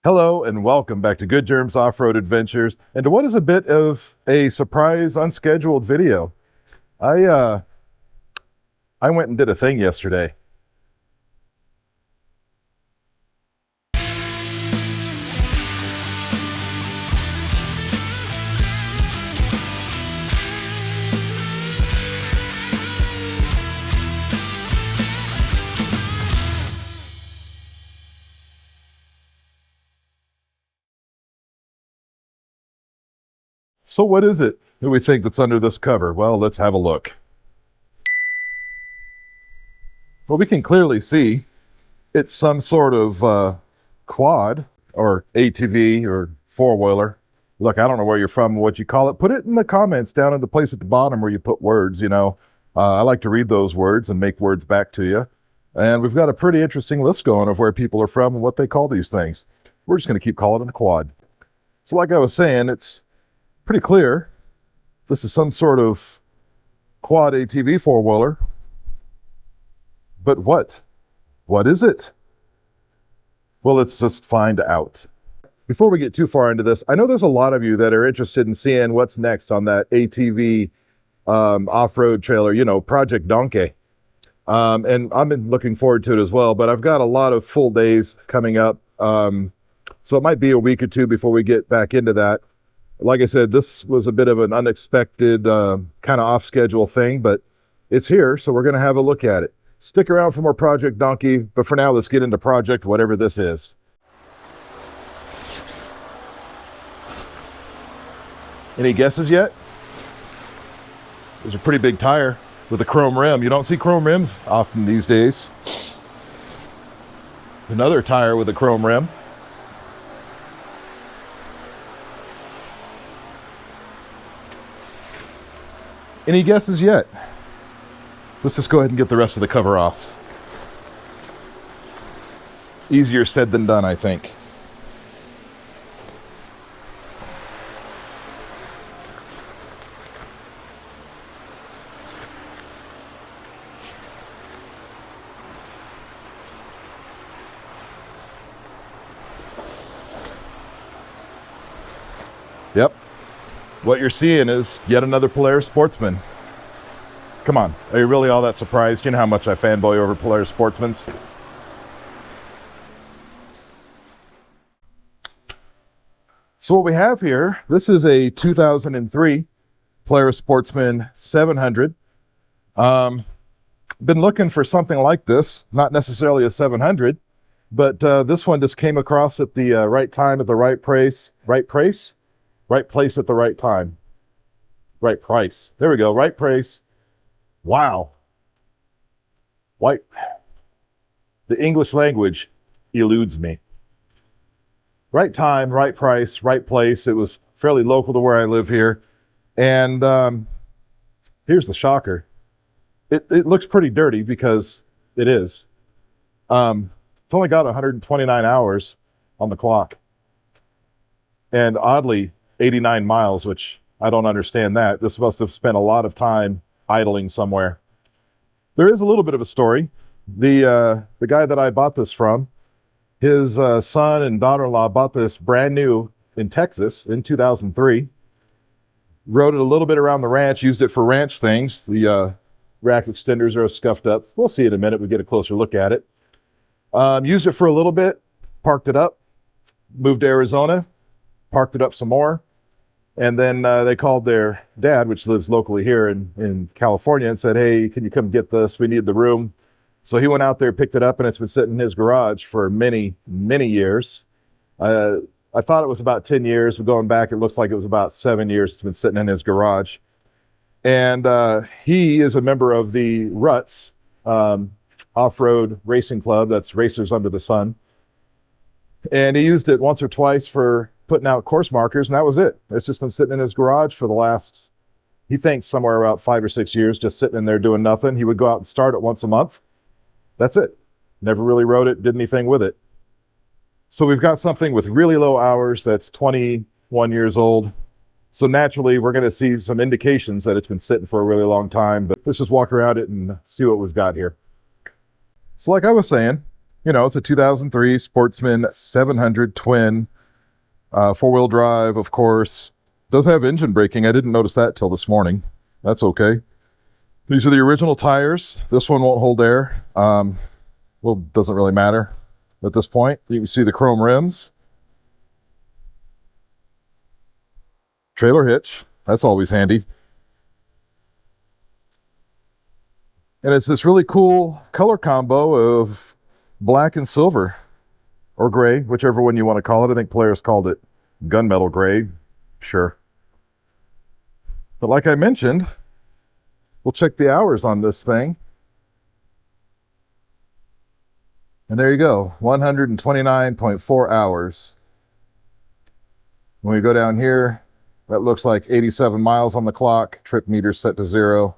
Hello and welcome back to Good Germs Off-Road Adventures and to what is a bit of a surprise unscheduled video. I went and did a thing yesterday. So what is it that we think that's under this cover? Well, let's have a look. Well, we can clearly see it's some sort of quad or ATV or four-wheeler. Look, I don't know where you're from, what you call it. Put it in the comments down in the place at the bottom where you put words, I like to read those words and make words back to you. And we've got a pretty interesting list going of where people are from and what they call these things. We're just going to keep calling it a quad. So like I was saying, it's pretty clear this is some sort of quad ATV four-wheeler. But what? What is it? Well, let's just find out. Before we get too far into this, I know there's a lot of you that are interested in seeing what's next on that ATV off-road trailer, Project Donkey. And I've been looking forward to it as well, but I've got a lot of full days coming up. So it might be a week or two before we get back into that. Like I said, this was a bit of an unexpected kind of off-schedule thing, but it's here, so we're going to have a look at it. Stick around for more Project Donkey, but for now, let's get into Project whatever this is. Any guesses yet? There's a pretty big tire with a chrome rim. You don't see chrome rims often these days. Another tire with a chrome rim. Any guesses yet? Let's just go ahead and get the rest of the cover off. Easier said than done, I think. Yep. What you're seeing is yet another Polaris Sportsman. Come on, are you really all that surprised? You know how much I fanboy over Polaris Sportsmans? So what we have here, this is a 2003 Polaris Sportsman 700. Been looking for something like this, not necessarily a 700, but this one just came across at the right time at the right price. Right place at the right time. Right price. There we go, right price. Wow. The English language eludes me. Right time, right price, right place. It was fairly local to where I live here. And here's the shocker. It looks pretty dirty because it is. It's only got 129 hours on the clock. And oddly, 89 miles, which I don't understand that. This must have spent a lot of time idling somewhere. There is a little bit of a story. The guy that I bought this from, his son and daughter-in-law bought this brand new in Texas in 2003. Rode it a little bit around the ranch, used it for ranch things. The rack extenders are scuffed up. We'll see in a minute. We get a closer look at it. Used it for a little bit, parked it up, moved to Arizona, parked it up some more. And then they called their dad, which lives locally here in California, and said, hey, can you come get this? We need the room. So he went out there, picked it up, and it's been sitting in his garage for many, many years. I thought it was about 10 years, but going back, it looks like it was about 7 years it's been sitting in his garage. And he is a member of the Ruts off-road racing club, that's Racers Under the Sun. And he used it once or twice for putting out course markers, and that was it. It's just been sitting in his garage for the last, he thinks somewhere about 5 or 6 years, just sitting in there doing nothing. He would go out and start it once a month. That's it. Never really rode it, did anything with it. So we've got something with really low hours that's 21 years old. So naturally, we're going to see some indications that it's been sitting for a really long time, but let's just walk around it and see what we've got here. So like I was saying, You know, it's a 2003 Sportsman 700 twin, four-wheel drive, of course. Does have engine braking. I didn't notice that till this morning. That's okay. These are the original tires. This one won't hold air. Well, doesn't really matter at this point. You can see the chrome rims. Trailer hitch. That's always handy. And it's this really cool color combo of black and silver, or gray, whichever one you want to call it. I think Polaris called it gunmetal gray. Sure. But like I mentioned, we'll check the hours on this thing. And there you go, 129.4 hours. When we go down here, that looks like 87 miles on the clock, trip meter set to 0.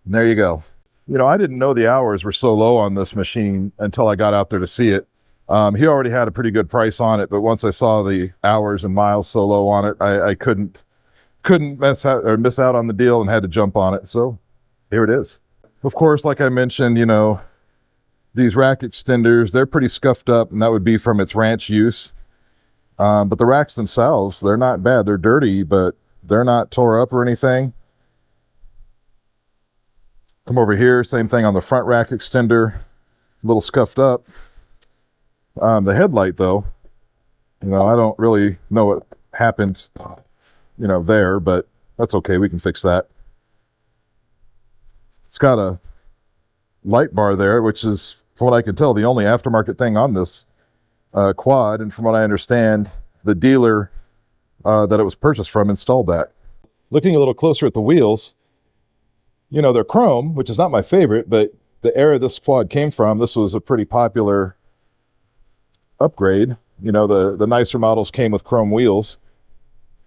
And there you go. You know, I didn't know the hours were so low on this machine until I got out there to see it. He already had a pretty good price on it, but once I saw the hours and miles so low on it, I couldn't miss out on the deal and had to jump on it. So here it is. Of course, like I mentioned, you know, these rack extenders, they're pretty scuffed up, and that would be from its ranch use. But the racks themselves, they're not bad. They're dirty, but they're not tore up or anything. Come over here, same thing on the front rack extender, a little scuffed up. The headlight, though, you know, I don't really know what happened, you know, there, but that's okay. We can fix that. It's got a light bar there, which is, from what I can tell, the only aftermarket thing on this quad. And from what I understand, the dealer that it was purchased from installed that. Looking a little closer at the wheels, you know, they're chrome, which is not my favorite, but the era this quad came from, this was a pretty popular upgrade. You know, the nicer models came with chrome wheels.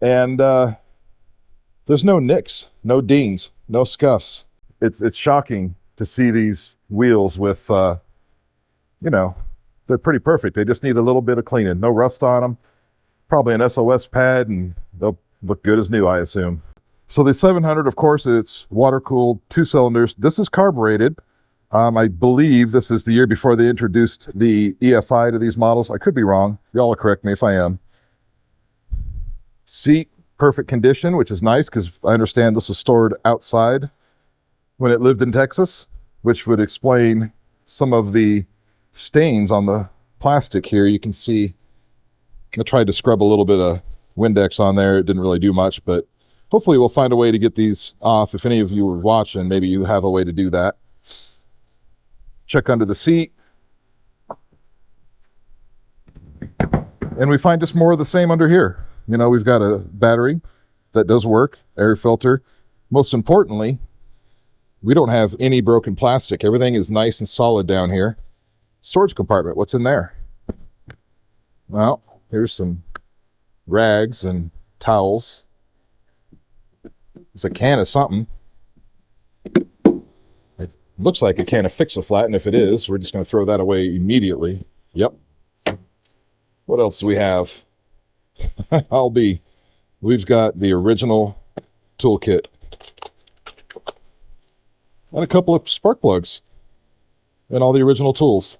And there's no nicks, no dings, no scuffs. It's shocking to see these wheels with, you know, they're pretty perfect. They just need a little bit of cleaning. No rust on them. Probably an SOS pad, and they'll look good as new, I assume. So the 700, of course, it's water-cooled, 2 cylinders. This is carbureted. I believe this is the year before they introduced the EFI to these models. I could be wrong. Y'all will correct me if I am. Seat, perfect condition, which is nice because I understand this was stored outside when it lived in Texas, which would explain some of the stains on the plastic here. You can see, I tried to scrub a little bit of Windex on there. It didn't really do much, but hopefully we'll find a way to get these off. If any of you were watching, maybe you have a way to do that. Check under the seat. And we find just more of the same under here. You know, we've got a battery that does work, air filter. Most importantly, we don't have any broken plastic. Everything is nice and solid down here. Storage compartment, what's in there? Well, here's some rags and towels. It's a can of something. It looks like a can of Fix-A-Flat, and if it is, we're just going to throw that away immediately. Yep. What else do we have? We've got the original toolkit. And a couple of spark plugs. And all the original tools.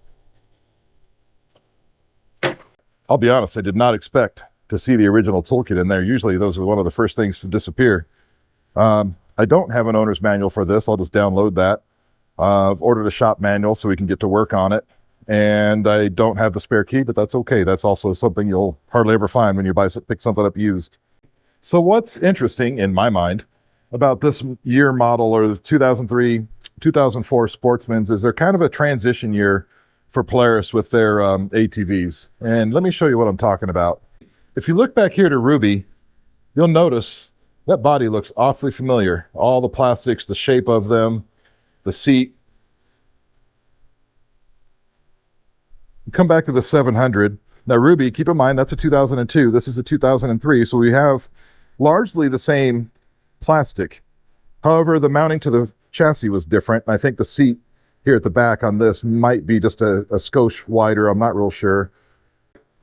I'll be honest, I did not expect to see the original toolkit in there. Usually those are one of the first things to disappear. I don't have an owner's manual for this. I'll just download that. I've ordered a shop manual so we can get to work on it. And I don't have the spare key, but that's okay. That's also something you'll hardly ever find when you pick something up used. So what's interesting in my mind about this year model, or the 2003, 2004 Sportsmans, is they're kind of a transition year for Polaris with their ATVs. And let me show you what I'm talking about. If you look back here to Ruby, you'll notice that body looks awfully familiar. All the plastics, the shape of them, the seat. Come back to the 700. Now Ruby, keep in mind, that's a 2002. This is a 2003. So we have largely the same plastic. However, the mounting to the chassis was different. I think the seat here at the back on this might be just a skosh wider. I'm not real sure.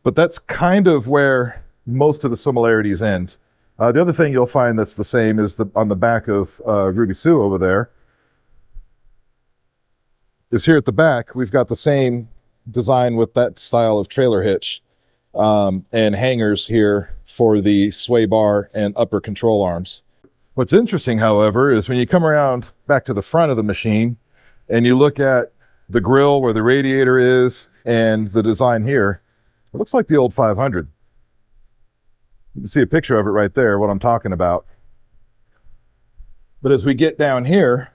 But that's kind of where most of the similarities end. The other thing you'll find that's the same is on the back of Ruby Sue over there. Is here at the back, we've got the same design with that style of trailer hitch, and hangers here for the sway bar and upper control arms. What's interesting, however, is when you come around back to the front of the machine and you look at the grill where the radiator is and the design here, it looks like the old 500. You can see a picture of it right there, what I'm talking about. But as we get down here,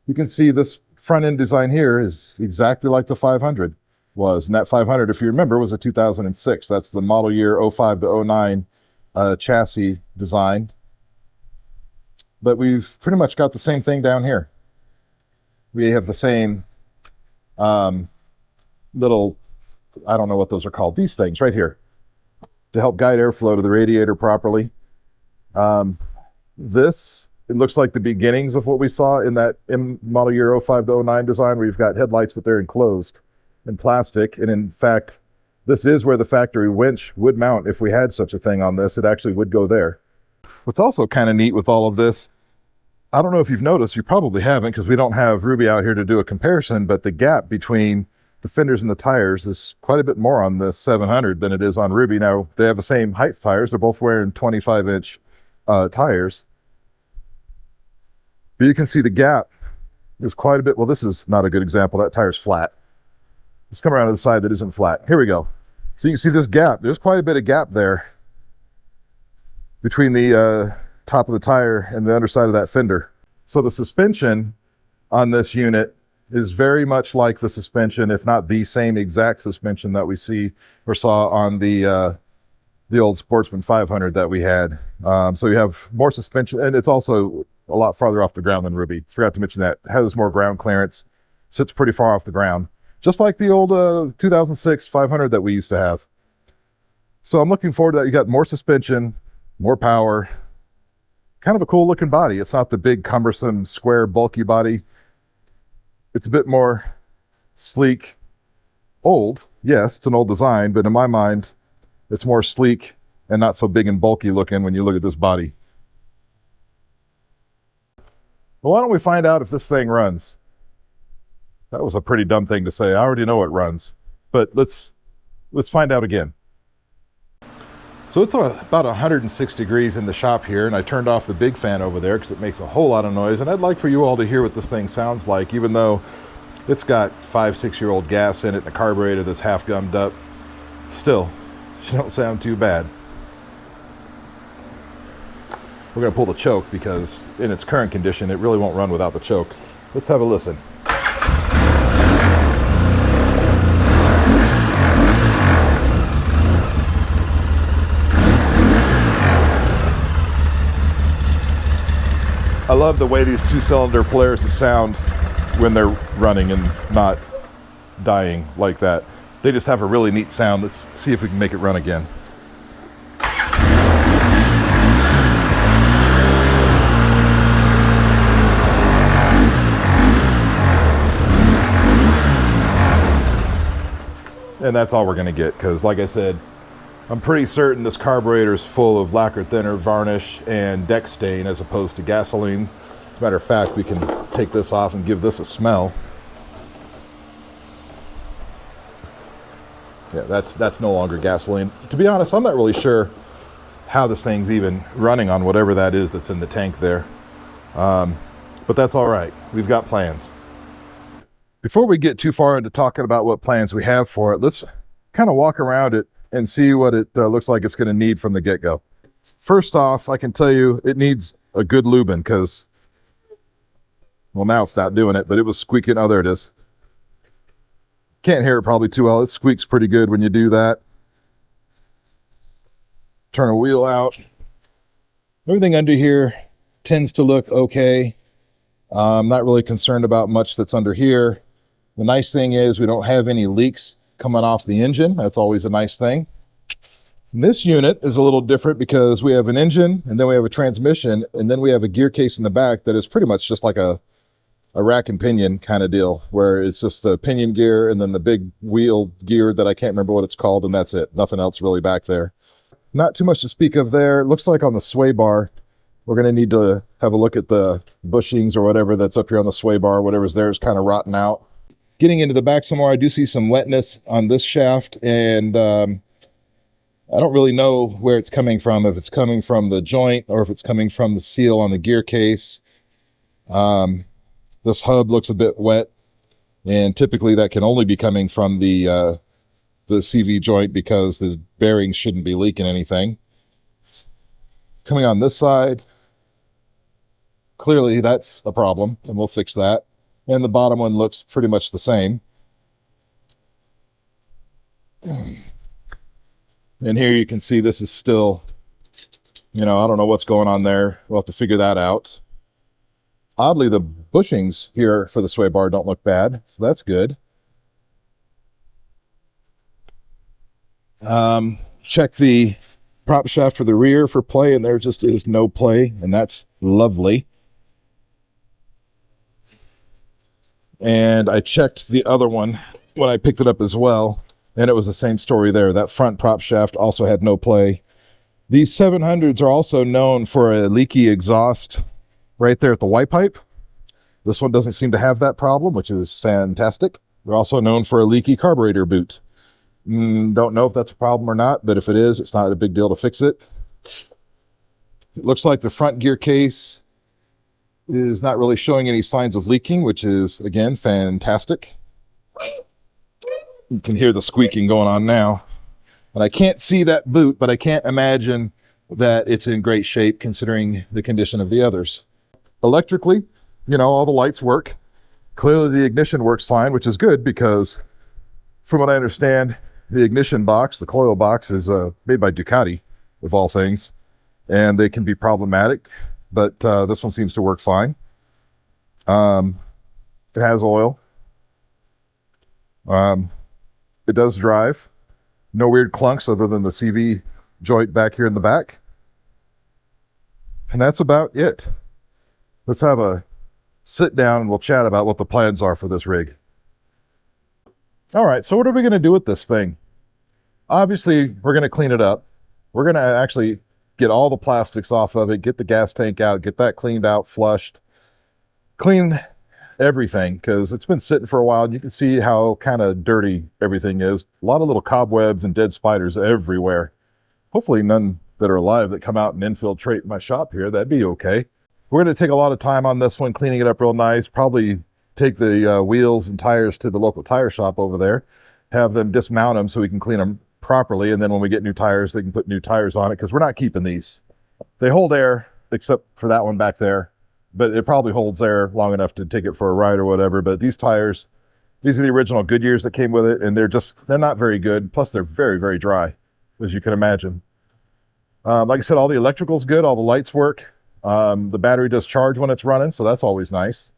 you can see this front end design here is exactly like the 500 was. And that 500, if you remember, was a 2006. That's the model year 05 to 09 chassis design. But we've pretty much got the same thing down here. We have the same little, I don't know what those are called, these things right here to help guide airflow to the radiator properly. This, it looks like the beginnings of what we saw in that model year 05 to 09 design, where you've got headlights, but they're enclosed in plastic. And in fact, this is where the factory winch would mount. If we had such a thing on this, it actually would go there. What's also kind of neat with all of this, I don't know if you've noticed, you probably haven't because we don't have Ruby out here to do a comparison, but the gap between the fenders and the tires is quite a bit more on this 700 than it is on Ruby. Now, they have the same height tires. They're both wearing 25-inch tires. But you can see the gap is quite a bit. Well, this is not a good example. That tire's flat. Let's come around to the side that isn't flat. Here we go. So you can see this gap. There's quite a bit of gap there between the top of the tire and the underside of that fender. So the suspension on this unit is very much like the suspension, if not the same exact suspension that we see or saw on the old Sportsman 500 that we had. So you have more suspension, and it's also a lot farther off the ground than Ruby. Forgot to mention that. It has more ground clearance, sits pretty far off the ground, just like the old 2006 500 that we used to have. So I'm looking forward to that. You got more suspension, more power, kind of a cool looking body. It's not the big, cumbersome, square, bulky body. It's a bit more sleek, old. Yes, it's an old design, but in my mind, it's more sleek and not so big and bulky looking when you look at this body. Well, why don't we find out if this thing runs? That was a pretty dumb thing to say. I already know it runs, but let's find out again. So it's about 106 degrees in the shop here, and I turned off the big fan over there because it makes a whole lot of noise, and I'd like for you all to hear what this thing sounds like, even though it's got 5-6-year-old gas in it and a carburetor that's half gummed up. Still, she don't sound too bad. We're going to pull the choke because in its current condition, it really won't run without the choke. Let's have a listen. I love the way these two-cylinder Polaris sound when they're running and not dying like that. They just have a really neat sound. Let's see if we can make it run again. And that's all we're going to get because, like I said, I'm pretty certain this carburetor is full of lacquer thinner, varnish, and deck stain as opposed to gasoline. As a matter of fact, we can take this off and give this a smell. Yeah, that's no longer gasoline. To be honest, I'm not really sure how this thing's even running on whatever that is that's in the tank there. But that's all right. We've got plans. Before we get too far into talking about what plans we have for it, let's kind of walk around it and see what it looks like it's going to need from the get-go. First off, I can tell you it needs a good lubing because, well, now it's not doing it, but it was squeaking. Oh, there it is. Can't hear it probably too well. It squeaks pretty good when you do that. Turn a wheel out. Everything under here tends to look okay. I'm not really concerned about much that's under here. The nice thing is we don't have any leaks coming off the engine. That's always a nice thing. And this unit is a little different because we have an engine and then we have a transmission and then we have a gear case in the back that is pretty much just like a rack and pinion kind of deal where it's just a pinion gear and then the big wheel gear that I can't remember what it's called, and that's it. Nothing else really back there. Not too much to speak of there. It looks like on the sway bar, we're going to need to have a look at the bushings or whatever that's up here on the sway bar. Whatever's there is kind of rotten out. Getting into the back some more, I do see some wetness on this shaft, and I don't really know where it's coming from, if it's coming from the joint or if it's coming from the seal on the gear case. This hub looks a bit wet, and typically that can only be coming from the CV joint because the bearings shouldn't be leaking anything. Coming on this side, clearly that's a problem, and we'll fix that. And the bottom one looks pretty much the same. And here you can see this is still, I don't know what's going on there. We'll have to figure that out. Oddly, the bushings here for the sway bar don't look bad, so that's good. Check the prop shaft for the rear for play, and there just is no play, and that's lovely. And I checked the other one when I picked it up as well, and it was the same story there. That front prop shaft also had no play. These 700s are also known for a leaky exhaust right there at the white pipe. This one doesn't seem to have that problem, which is fantastic. They're also known for a leaky carburetor boot. Don't know if that's a problem or not, but if it is, it's not a big deal to fix it. It looks like the front gear case is not really showing any signs of leaking, which is, again, fantastic. You can hear the squeaking going on now. And I can't see that boot, but I can't imagine that it's in great shape considering the condition of the others. Electrically, all the lights work. Clearly the ignition works fine, which is good because from what I understand, the ignition box, the coil box, is made by Ducati, of all things, and they can be problematic, but this one seems to work fine. It has oil. It does drive. No weird clunks other than the CV joint back here in the back. And that's about it. Let's have a sit down and we'll chat about what the plans are for this rig. All right, so what are we going to do with this thing? Obviously, we're going to clean it up. We're going to actually get all the plastics off of it, get the gas tank out, get that cleaned out, flushed, clean everything, because it's been sitting for a while, and you can see how kind of dirty everything is. A lot of little cobwebs and dead spiders everywhere. Hopefully none that are alive that come out and infiltrate my shop here. That'd be okay. We're going to take a lot of time on this one, cleaning it up real nice, probably take the wheels and tires to the local tire shop over there, have them dismount them so we can clean them properly, and then when we get new tires, they can put new tires on it, because we're not keeping these. They hold air, except for that one back there, but it probably holds air long enough to take it for a ride or whatever. But these tires, these are the original Goodyears that came with it, and they're not very good. Plus, they're very, very dry, as you can imagine. Like I said, all the electrical's good, all the lights work. The battery does charge when it's running, so that's always nice.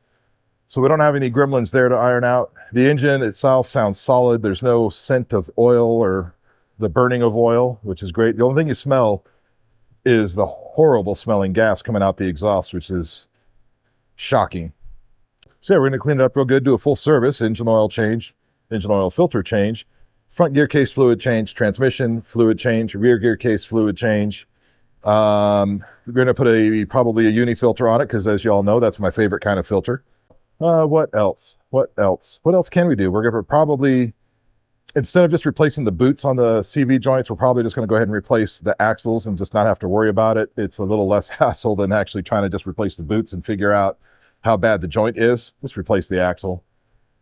So we don't have any gremlins there to iron out. The engine itself sounds solid. There's no scent of oil or the burning of oil, which is great. The only thing you smell is the horrible smelling gas coming out the exhaust, which is shocking. So yeah, we're going to clean it up real good, do a full service, engine oil change, engine oil filter change, front gear case fluid change, transmission fluid change, rear gear case fluid change. We're going to put probably a uni filter on it, because as you all know, that's my favorite kind of filter. What else? What else can we do? We're going to probably, instead of just replacing the boots on the CV joints, we're probably just going to go ahead and replace the axles and just not have to worry about it. It's a little less hassle than actually trying to just replace the boots and figure out how bad the joint is. Just replace the axle.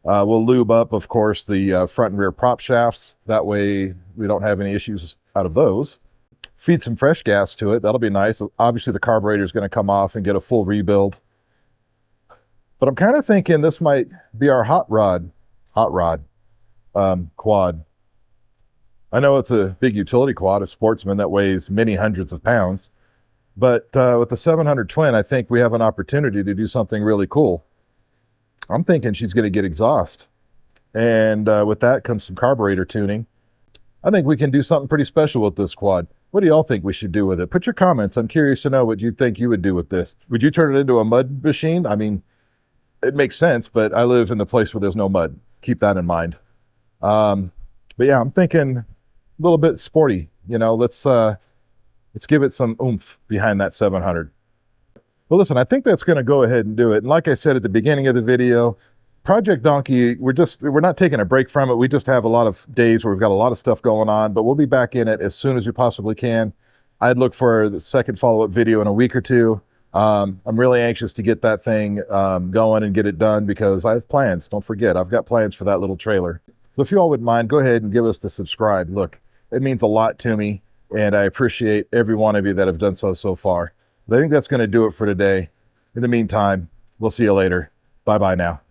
We'll lube up, of course, the front and rear prop shafts. That way we don't have any issues out of those. Feed some fresh gas to it. That'll be nice. Obviously, the carburetor is going to come off and get a full rebuild. But I'm kind of thinking this might be our hot rod quad. I know it's a big utility quad, a Sportsman that weighs many hundreds of pounds. But with the 700 twin, I think we have an opportunity to do something really cool. I'm thinking she's going to get exhaust. And with that comes some carburetor tuning. I think we can do something pretty special with this quad. What do y'all think we should do with it? Put your comments. I'm curious to know what you think you would do with this. Would you turn it into a mud machine? I mean, it makes sense, but I live in the place where there's no mud. Keep that in mind. But yeah, I'm thinking a little bit sporty. Let's give it some oomph behind that 700. Well, listen, I think that's going to go ahead and do it. And like I said at the beginning of the video, Project Donkey, we're not taking a break from it. We just have a lot of days where we've got a lot of stuff going on, but we'll be back in it as soon as we possibly can. I'd look for the second follow-up video in a week or two. I'm really anxious to get that thing going and get it done because I have plans. Don't forget, I've got plans for that little trailer. So if you all wouldn't mind, go ahead and give us the subscribe. Look, it means a lot to me, and I appreciate every one of you that have done so far. But I think that's going to do it for today. In the meantime, we'll see you later. Bye-bye now.